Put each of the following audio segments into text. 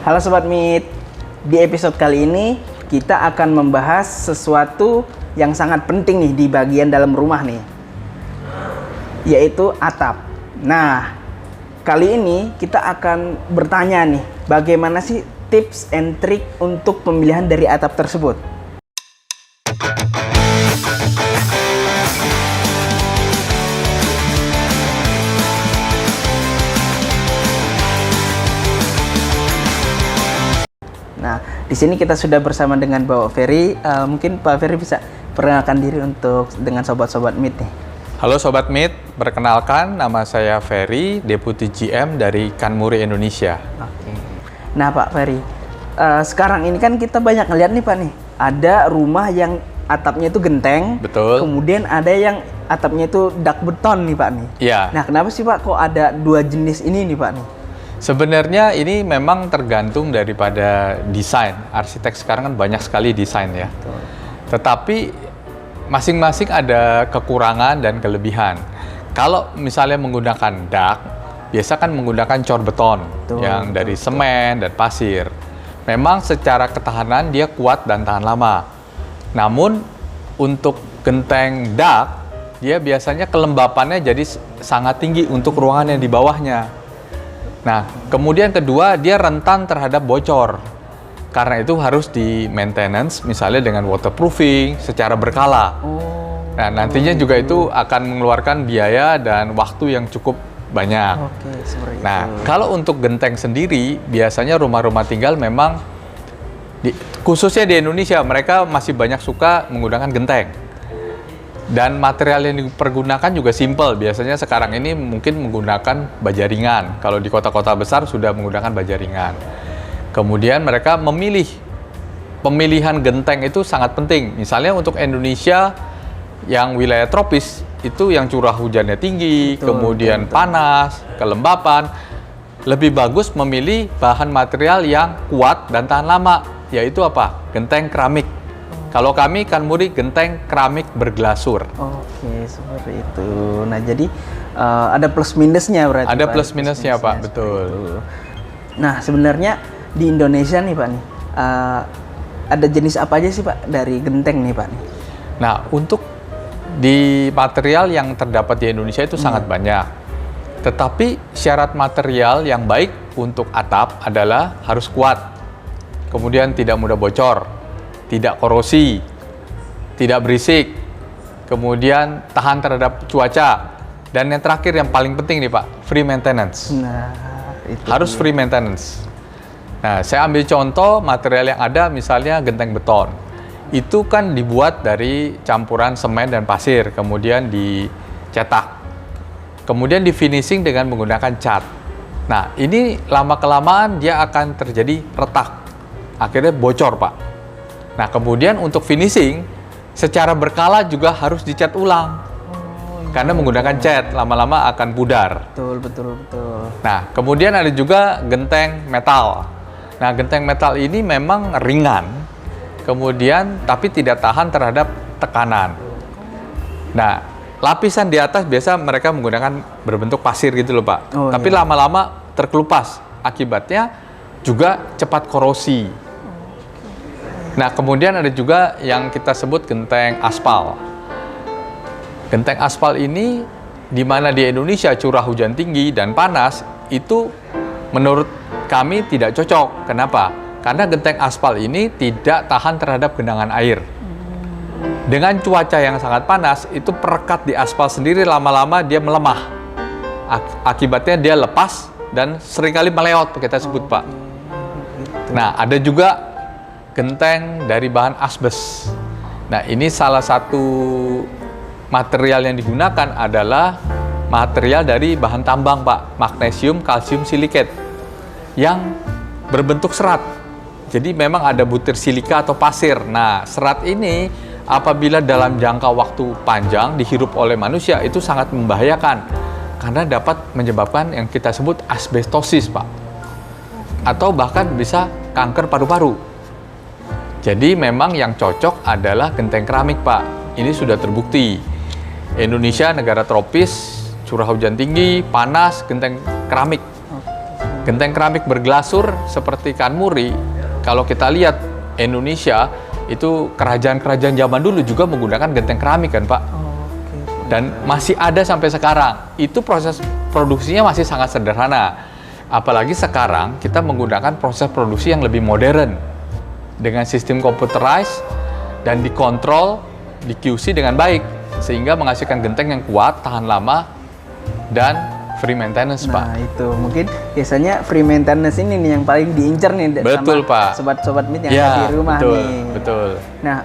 Halo Sobat Meet, di episode kali ini kita akan membahas sesuatu yang sangat penting nih di bagian dalam rumah nih, yaitu atap. Nah, kali ini kita akan bertanya nih, bagaimana sih tips and trick untuk pemilihan dari atap tersebut? Nah, di sini kita sudah bersama dengan Bapak Ferry. Mungkin Pak Ferry bisa perkenalkan diri dengan sobat-sobat Meet nih. Halo Sobat Meet, perkenalkan nama saya Ferry, Deputi GM dari Kanmuri Indonesia. Oke. Nah Pak Ferry, sekarang ini kan kita banyak ngeliat nih Pak nih, ada rumah yang atapnya itu genteng. Betul. Kemudian ada yang atapnya itu dak beton nih Pak nih. Iya. Nah kenapa sih Pak kok ada dua jenis ini nih Pak nih? Sebenarnya ini memang tergantung daripada desain. Arsitek sekarang kan banyak sekali desain ya. Betul. Tetapi masing-masing ada kekurangan dan kelebihan. Kalau misalnya menggunakan dak, biasa kan menggunakan cor beton yang dari semen dan pasir. Memang secara ketahanan dia kuat dan tahan lama. Namun untuk genteng dak, dia biasanya kelembapannya jadi sangat tinggi untuk ruangan yang di bawahnya. Nah, kemudian kedua, dia rentan terhadap bocor. Karena itu harus di maintenance, misalnya dengan waterproofing secara berkala. Nah, nantinya juga itu akan mengeluarkan biaya dan waktu yang cukup banyak. Oke, seperti Nah, itu. kalau untuk genteng sendiri, biasanya rumah-rumah tinggal memang, khususnya di Indonesia, mereka masih banyak suka menggunakan genteng. Dan material yang dipergunakan juga simple. Biasanya sekarang ini mungkin menggunakan baja ringan. Kalau di kota-kota besar sudah menggunakan baja ringan. Kemudian mereka pemilihan genteng itu sangat penting. Misalnya untuk Indonesia yang wilayah tropis, itu yang curah hujannya tinggi, kemudian panas, kelembapan. Lebih bagus memilih bahan material yang kuat dan tahan lama, yaitu apa? Genteng keramik. Kalau kami Kanmuri genteng keramik berglasur. Oke, seperti itu. Nah, jadi ada plus minusnya berarti. Ada Pak. plus minusnya Pak, betul. Itu. Nah, sebenarnya di Indonesia nih Pak nih, ada jenis apa aja sih Pak dari genteng nih Pak nih? Nah, untuk di material yang terdapat di Indonesia itu sangat banyak. Tetapi syarat material yang baik untuk atap adalah harus kuat. Kemudian tidak mudah bocor. Tidak korosi, tidak berisik, kemudian tahan terhadap cuaca, dan yang terakhir yang paling penting nih Pak, free maintenance. Nah, itu Harus free maintenance. Nah, saya ambil contoh material yang ada, misalnya genteng beton. Itu kan dibuat dari campuran semen dan pasir, kemudian dicetak. Kemudian di finishing dengan menggunakan cat. Nah, ini lama-kelamaan dia akan terjadi retak. Akhirnya bocor Pak. Nah, kemudian untuk finishing, secara berkala juga harus dicat ulang. Karena menggunakan cat, lama-lama akan pudar. betul. Nah, kemudian ada juga genteng metal. Nah, genteng metal ini memang ringan, kemudian tapi tidak tahan terhadap tekanan. Nah, lapisan di atas biasa mereka menggunakan berbentuk pasir gitu loh Pak. Tapi lama-lama terkelupas, akibatnya juga cepat korosi. Nah, kemudian ada juga yang kita sebut genteng aspal. Genteng aspal ini, di mana di Indonesia curah hujan tinggi dan panas, itu menurut kami tidak cocok. Kenapa? Karena genteng aspal ini tidak tahan terhadap genangan air. Dengan cuaca yang sangat panas, itu perekat di aspal sendiri lama-lama dia melemah. Akibatnya dia lepas dan seringkali meleot, kita sebut Pak. Nah, ada juga genteng dari bahan asbes. Nah, ini salah satu material yang digunakan adalah material dari bahan tambang Pak, magnesium, kalsium silikat yang berbentuk serat. Jadi memang ada butir silika atau pasir. Nah, serat ini apabila dalam jangka waktu panjang dihirup oleh manusia itu sangat membahayakan karena dapat menyebabkan yang kita sebut asbestosis Pak, atau bahkan bisa kanker paru-paru. Jadi memang yang cocok adalah genteng keramik Pak. Ini sudah terbukti. Indonesia negara tropis, curah hujan tinggi, panas, genteng keramik. genteng keramik berglasur seperti Kanmuri, kalau kita lihat Indonesia itu kerajaan-kerajaan zaman dulu juga menggunakan genteng keramik kan Pak. Dan masih ada sampai sekarang. Itu proses produksinya masih sangat sederhana. Apalagi sekarang kita menggunakan proses produksi yang lebih modern dengan sistem computerized dan dikontrol, di QC dengan baik sehingga menghasilkan genteng yang kuat, tahan lama dan free maintenance Pak. Nah itu mungkin biasanya free maintenance ini nih yang paling diincar nih Betul, sama Pak. sobat-sobat meet yang Ya, ada di rumah betul, nih. betul. Nah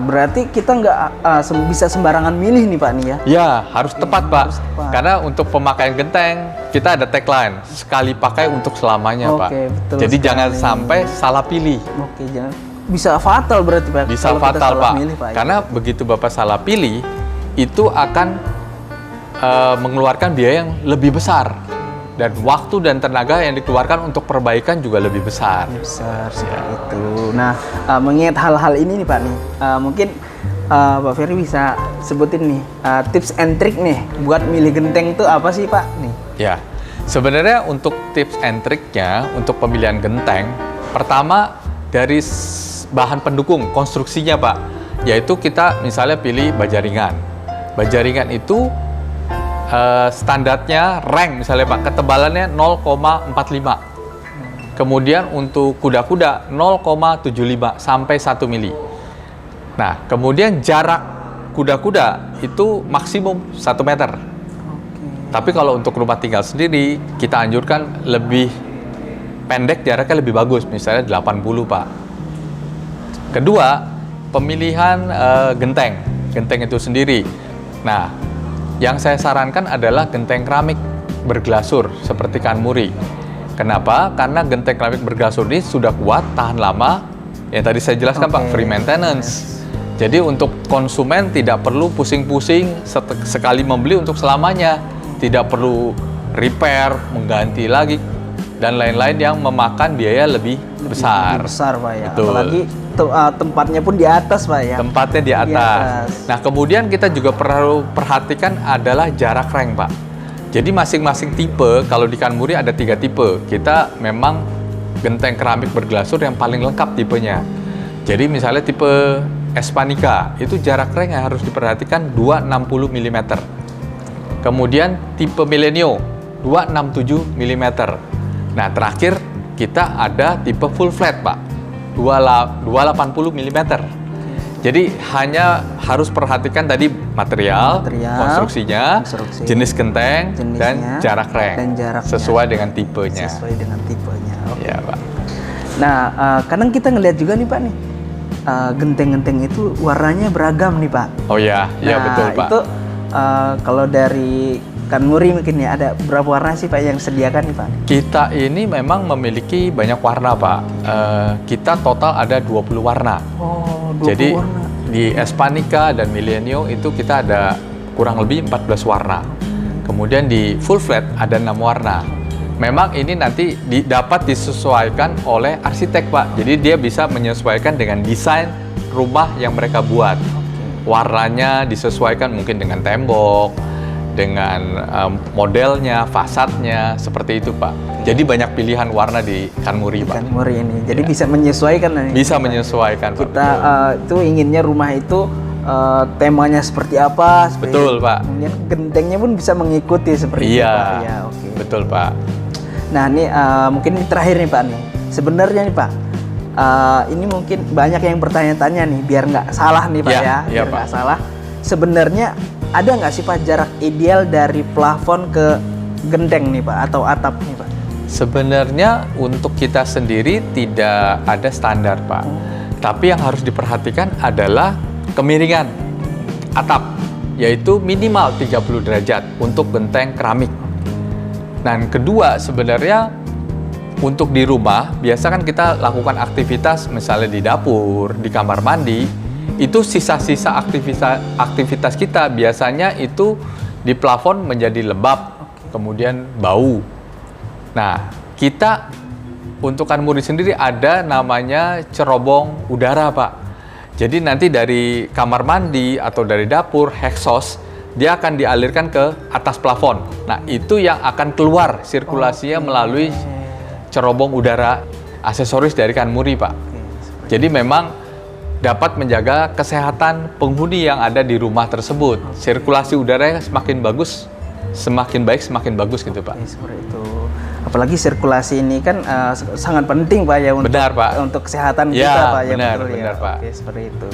berarti kita nggak bisa sembarangan milih nih Pak nih ya? Ya, harus tepat Pak. harus tepat. Karena untuk pemakaian genteng, kita ada tagline, sekali pakai untuk selamanya Pak. Oke, betul Jadi sekali. jangan sampai salah pilih. Oke, jangan bisa fatal berarti Pak. Bisa kalau kita fatal salah Pak. milih, Pak, ya. Karena begitu Bapak salah pilih, itu akan mengeluarkan biaya yang lebih besar. Dan waktu dan tenaga yang dikeluarkan untuk perbaikan juga lebih besar. Besar seperti itu. Nah, mengingat hal-hal ini nih Pak nih, mungkin Pak Ferry bisa sebutin nih tips and trick nih buat milih genteng itu apa sih Pak nih? Ya, sebenarnya untuk tips and triknya untuk pemilihan genteng, pertama dari bahan pendukung konstruksinya Pak, yaitu kita misalnya pilih baja ringan. Baja ringan itu standarnya rank misalnya Pak, ketebalannya 0,45. Kemudian untuk kuda-kuda 0,75 sampai 1 mili. Nah, kemudian jarak kuda-kuda itu maksimum 1 meter. Tapi kalau untuk rumah tinggal sendiri, kita anjurkan lebih pendek, jaraknya lebih bagus, misalnya 80 Pak. Kedua, pemilihan genteng itu sendiri. Nah, yang saya sarankan adalah genteng keramik berglasur seperti Kanmuri. Kenapa? Karena genteng keramik berglasur ini sudah kuat, tahan lama. Yang tadi saya jelaskan Pak, free maintenance. Jadi untuk konsumen tidak perlu pusing-pusing sekali membeli untuk selamanya. Tidak perlu repair, mengganti lagi, dan lain-lain yang memakan biaya lebih besar. Besar Pak ya. Betul. Apalagi tempatnya pun di atas Pak ya. Tempatnya di atas. Nah, kemudian kita juga perlu perhatikan adalah jarak rank, Pak. Jadi masing-masing tipe, kalau di Kanmuri ada 3 tipe. Kita memang genteng keramik berglasur yang paling lengkap tipenya. Jadi misalnya tipe Espanica, itu jarak rank yang harus diperhatikan 260 mm. Kemudian tipe Milenio, 267 mm. Nah, terakhir kita ada tipe full flat, Pak. 280 mm. Jadi hanya harus perhatikan tadi material konstruksinya, jenis genteng, dan jarak rank sesuai dengan tipenya. Sesuai dengan tipenya. Oke. Ya, Pak. Nah, kadang kita ngelihat juga nih Pak nih, genteng-genteng itu warnanya beragam nih Pak. Oh ya, iya betul Pak. Itu kalau dari Kanmuri mungkin ya, ada berapa warna sih Pak yang sediakan nih Pak? Kita ini memang memiliki banyak warna Pak. Kita total ada 20 warna. Oh, 20 Jadi warna. di Espanica dan Milenio itu kita ada kurang lebih 14 warna. Kemudian di full flat ada 6 warna. Memang ini nanti dapat disesuaikan oleh arsitek Pak. Jadi dia bisa menyesuaikan dengan desain rumah yang mereka buat. Warnanya disesuaikan mungkin dengan tembok, dengan modelnya, fasadnya, seperti itu Pak. Jadi banyak pilihan warna di Kanmuri Pak. Kanmuri ini, jadi Ya. bisa menyesuaikan nih. Bisa menyesuaikan Pak. Kita itu inginnya rumah itu temanya seperti apa. Betul Pak. Kemudian gentengnya pun bisa mengikuti seperti itu Iya, Pak. Ya, oke. betul Pak. Nah ini mungkin ini terakhir nih Pak nih. Sebenarnya nih Pak, ini mungkin banyak yang bertanya-tanya nih, biar nggak salah nih Pak Iya, ya, iya, biar nggak Pak. salah. Sebenarnya ada nggak sih Pak jarak ideal dari plafon ke genteng nih Pak atau atap nih Pak? Sebenarnya untuk kita sendiri tidak ada standar Pak. Tapi yang harus diperhatikan adalah kemiringan atap, yaitu minimal 30 derajat untuk genteng keramik. Dan kedua, sebenarnya untuk di rumah, biasa kan kita lakukan aktivitas misalnya di dapur, di kamar mandi, itu sisa-sisa aktivitas kita biasanya itu di plafon menjadi lembab, kemudian bau. Nah, kita untuk Kanmuri sendiri ada namanya cerobong udara, Pak. Jadi nanti dari kamar mandi atau dari dapur, exhaust, dia akan dialirkan ke atas plafon. Nah, itu yang akan keluar sirkulasinya melalui cerobong udara, aksesoris dari Kanmuri, Pak. Jadi memang dapat menjaga kesehatan penghuni yang ada di rumah tersebut. Sirkulasi udaranya semakin bagus, semakin baik, semakin bagus gitu, Pak. Seperti itu. Apalagi sirkulasi ini kan sangat penting, Pak, ya, untuk Benar, Pak. untuk kesehatan Ya, kita, Pak, ya, benar, betul ya. benar, Pak. Oke, seperti itu.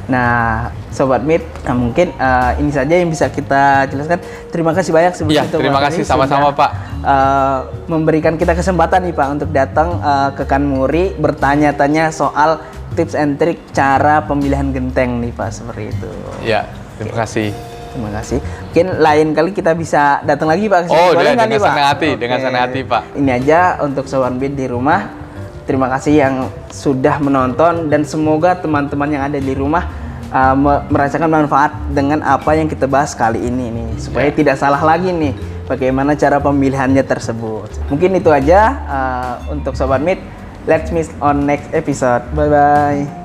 Nah, Sobat Mit, mungkin ini saja yang bisa kita jelaskan. Terima kasih banyak sebelum Iya, itu, terima Pak kasih Ferry, sama-sama, sudah, Pak. memberikan kita kesempatan nih, Pak, untuk datang ke Kanmuri bertanya-tanya soal tips and trik cara pemilihan genteng nih, Pak, seperti itu. Ya, terima kasih. Terima kasih. Mungkin lain kali kita bisa datang lagi, Pak. Oh, Boleh nggak dengan nih, Pak? senang hati, Oke. dengan senang hati, Pak. Ini aja untuk Sobat Mit di rumah. Terima kasih yang sudah menonton dan semoga teman-teman yang ada di rumah merasakan manfaat dengan apa yang kita bahas kali ini nih, supaya tidak salah lagi nih bagaimana cara pemilihannya tersebut. Mungkin itu aja untuk Sobat Mit. Let's meet on next episode. Bye bye.